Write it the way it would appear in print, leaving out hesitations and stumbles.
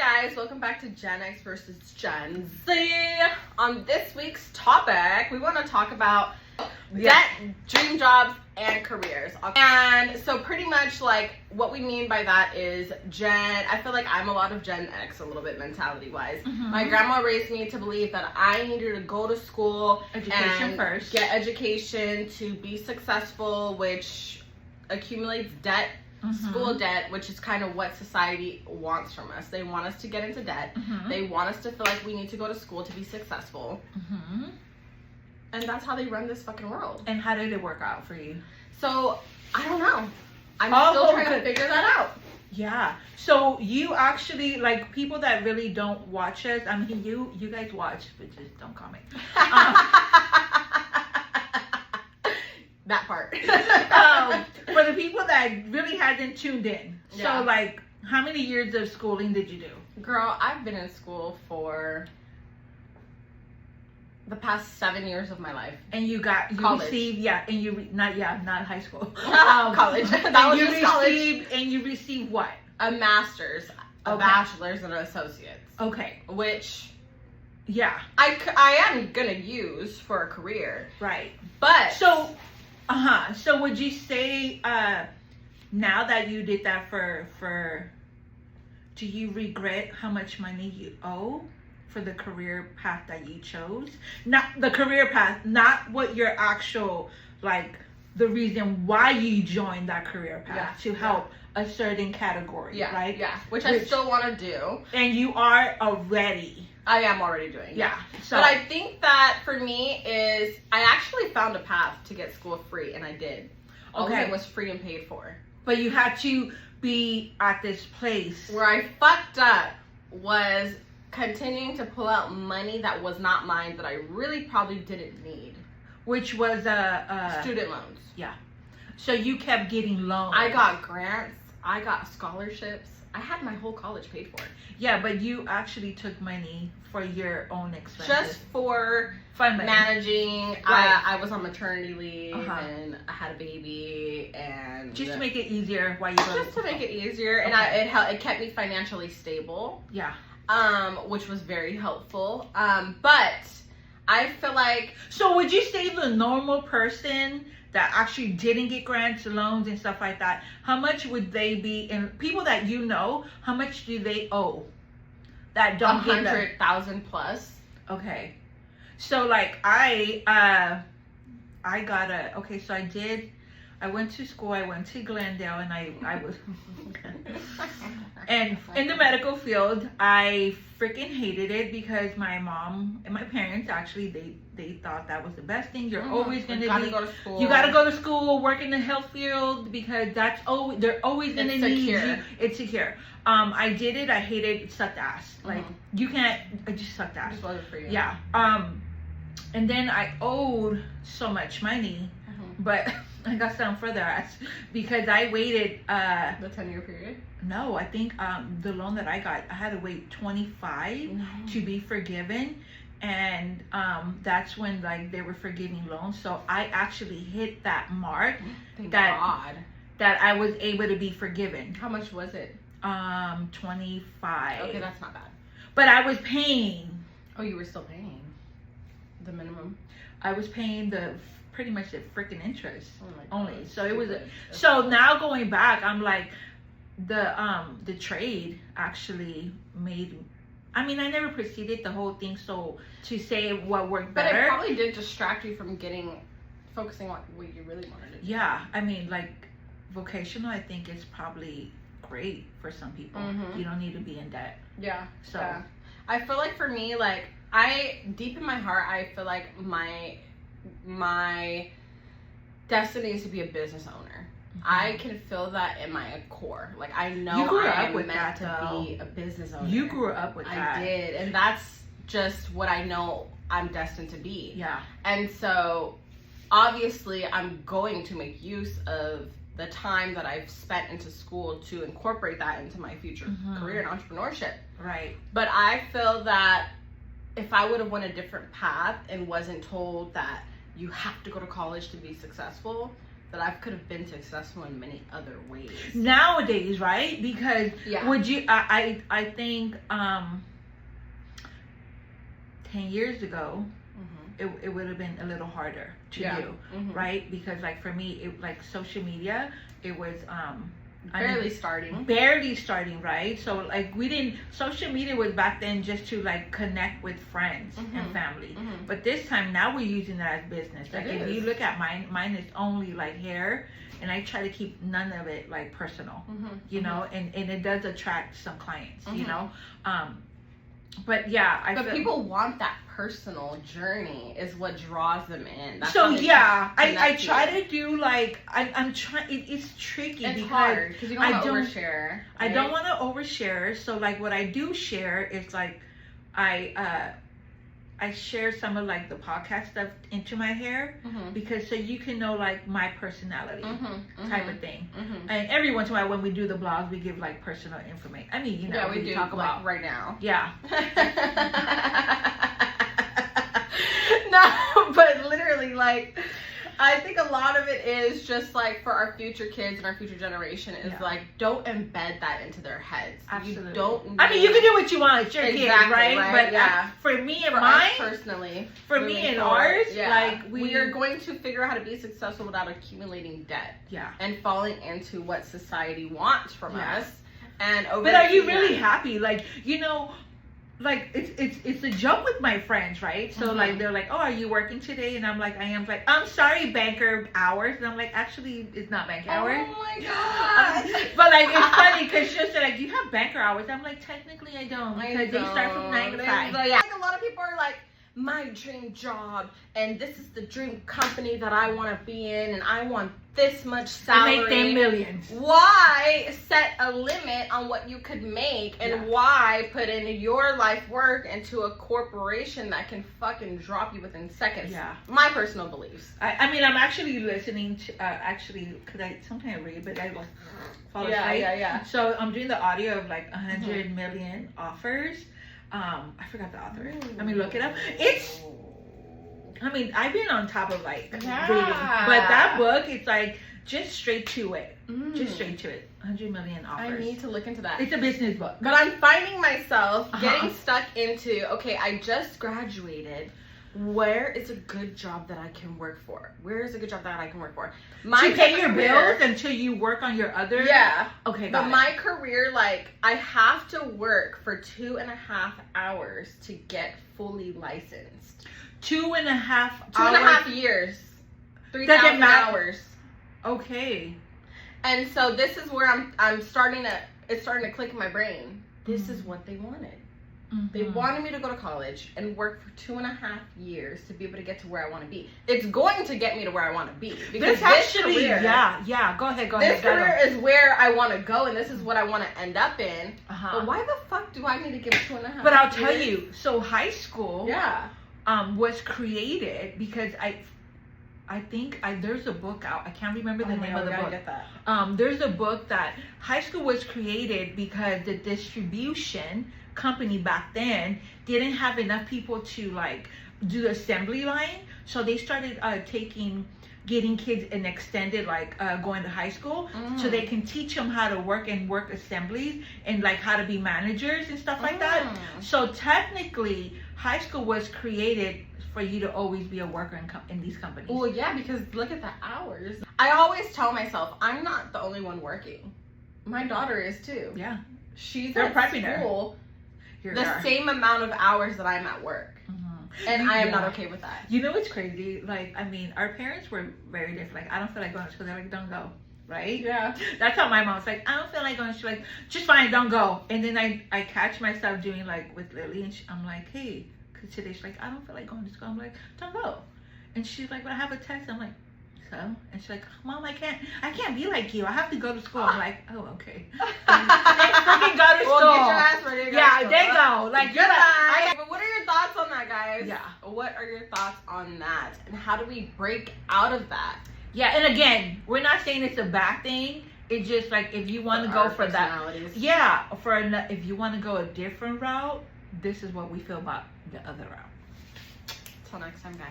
guys, welcome back to Gen X versus Gen Z. On this week's topic, we want to talk about debt, dream jobs, and careers. And so pretty much like what we mean by that is I feel like I'm a lot of Gen X, a little bit mentality wise. My grandma raised me to believe that I needed to go to school, education first, get education to be successful, which accumulates debt. School debt, which is kind of what society wants from us. They want us to get into debt. They want us to feel like we need to go to school to be successful. And that's how they run this fucking world. And how did it work out for you? So, I don't know. I'm still trying to figure that out. Yeah. So you actually, like, people that really don't watch us, I mean, you guys watch, but just don't comment. That part. For the people that really hadn't tuned in. Yeah. So, like, how many years of schooling did you do? Girl, I've been in school for the past 7 years of my life. And you college. received, not high school. College. That was just college. And you received what? A master's, a bachelor's, and an associate's. Okay. Which... yeah. I am gonna use for a career. Right. But... So would you say, now that you did that do you regret how much money you owe for the career path that you chose? Not the career path, not what your actual, like, the reason why you joined that career path to help a certain category, right? Yeah, which I still want to do. And you are already. I am already doing it. Yeah. So, but I think that for me is I actually found a path to get school free, and I did. All of it was free and paid for. But you had to be at this place. Where I fucked up was continuing to pull out money that was not mine that I really probably didn't need. Which was student loans. Yeah. So you kept getting loans. I got grants. I got scholarships. I had my whole college paid for. Yeah, but you actually took money for your own expenses. Just for managing. Right. I was on maternity leave and I had a baby, and just to make it easier while you were just to make it easier, and it kept me financially stable. Yeah. Which was very helpful. But I feel like, so would you say the normal person that actually didn't get grants, loans, and stuff like that, how much would they be, and people that you know, how much do they owe that don't get 100,000 plus? Okay. So like I got so I went to school, I went to Glendale, and I was and in the medical field, I freaking hated it because my mom and my parents actually they thought that was the best thing. You're always going to go to school. You got to go to school, work in the health field, because that's always, they're always going to need you. It's secure. I did it. I hated it. It sucked ass. Like, you can't, it just sucked ass. It just wasn't for you. Yeah. And then I owed so much money, but I got some further ass because I waited. The 10-year period? No, I think the loan that I got, I had to wait 25 to be forgiven. And that's when, like, they were forgiving loans. So I actually hit that mark. Thank God. That I was able to be forgiven. How much was it? 25. Okay, that's not bad. But I was paying. Oh, you were still paying the minimum? I was paying pretty much the freaking interest only. So it was That's so now going back, I'm like, the trade actually made. I mean, I never proceeded the whole thing, so to say what worked better. But it probably did distract you from focusing on what you really wanted to do. Yeah, I mean, like, vocational, I think is probably great for some people. You don't need to be in debt. Yeah. So I feel like for me, like, deep in my heart, I feel like my destiny is to be a business owner. I can feel that in my core. Like, I know I am meant to be a business owner. You grew up with that. I did. And that's just what I know I'm destined to be. Yeah. And so, obviously, I'm going to make use of the time that I've spent into school to incorporate that into my future career in entrepreneurship. Right. But I feel that if I would have went a different path and wasn't told that you have to go to college to be successful, that I could have been successful in many other ways. Nowadays, right? Because Yeah. would you? I think 10 years ago, it would have been a little harder to do, right? Because like for me, it like social media, it was barely starting, right? So like we didn't, social media was back then just to like connect with friends and family. But this time now we're using that as business. Like if you look at mine is only like hair, and I try to keep none of it like personal, you know, and it does attract some clients, you know. But yeah, but people want that personal journey is what draws them in. That's so yeah, I try to do like I'm trying. It's tricky it's hard because you don't want to overshare. Right? I don't want to overshare. So like what I do share is like I share some of like the podcast stuff into my hair because so you can know like my personality type of thing. And every once in a while when we do the blogs, we give like personal information. I mean, you know, we do talk about right now. Yeah. No, but literally like I think a lot of it is just like for our future kids and our future generation is like don't embed that into their heads. Absolutely. You don't. I mean, you can do what you want. It's your kid, right? But yeah, for me and for mine, us personally, for me and ours, like we are going to figure out how to be successful without accumulating debt. Yeah. And falling into what society wants from us. And but are you really happy? Like, you know. Like it's a joke with my friends, right? So like they're like, "Oh, are you working today?" And I'm like, "I am." Like, "I'm sorry, banker hours." And I'm like, "Actually, it's not banker hours." Oh my god! But like it's funny because she'll say like, "You have banker hours." I'm like, "Technically, I don't because they start from 9 to 5." Like a lot of people are like, "My dream job, and this is the dream company that I want to be in, and I want this much salary." Make them millions. Why set a limit on what you could make, and why put in your life work into a corporation that can fucking drop you within seconds? Yeah. My personal beliefs. I mean, I'm actually listening to because I sometimes read, but I will fall asleep. Yeah. So I'm doing the audio of like 100 million offers. I forgot the author. Let me look it up. I mean, I've been on top of like reading, but that book, it's like just straight to it. Just straight to it. 100 million offers. I need to look into that. It's a business book. But I'm finding myself getting stuck into, okay, I just graduated. Where is a good job that I can work for? Where is a good job that I can work for? To pay your bills until you work on your other. Yeah. Okay. But my career, like, I have to work for 2.5 hours to get fully licensed. 2.5 hours. 2.5 years. 3,000 hours. Okay. And so this is where it's starting to click in my brain. This is what they wanted. They wanted me to go to college and work for 2.5 years to be able to get to where I want to be. It's going to get me to where I want to be. Because this career, go ahead. This career is where I want to go, and this is what I want to end up in. But why the fuck do I need to give 2.5? But I'll tell you. So high school, was created because I think there's a book out. I can't remember the name of the book. Get that. There's a book that high school was created because the distribution company back then didn't have enough people to like do the assembly line, so they started getting kids an extended like going to high school so they can teach them how to work assemblies and like how to be managers and stuff like that. So technically high school was created for you to always be a worker in these companies. Well, yeah, because look at the hours. I always tell myself I'm not the only one working. My daughter is too. Yeah. She's at school the same amount of hours that I'm at work. And I am not okay with that. You know what's crazy? Like, I mean, our parents were very different. Like, I don't feel like going to school. They're like, don't go. Right? Yeah. That's how my mom's like, I don't feel like going to school. Like, just fine, don't go. And then I catch myself doing like with Lily, and I'm like, hey, because today she's like, I don't feel like going to school. I'm like, don't go. And she's like, but I have a test. I'm like, so? And she's like, Mom, I can't be like you. I have to go to school. I'm like, oh, okay. And freaking go to school. Well, get your ass ready to go to school. They go. Like, goodbye. But what are your thoughts on that, guys? Yeah. What are your thoughts on that? And how do we break out of that? Yeah, and again, we're not saying it's a bad thing. It's just like if you want to go for that. Yeah, if you want to go a different route, this is what we feel about the other route. Till next time, guys.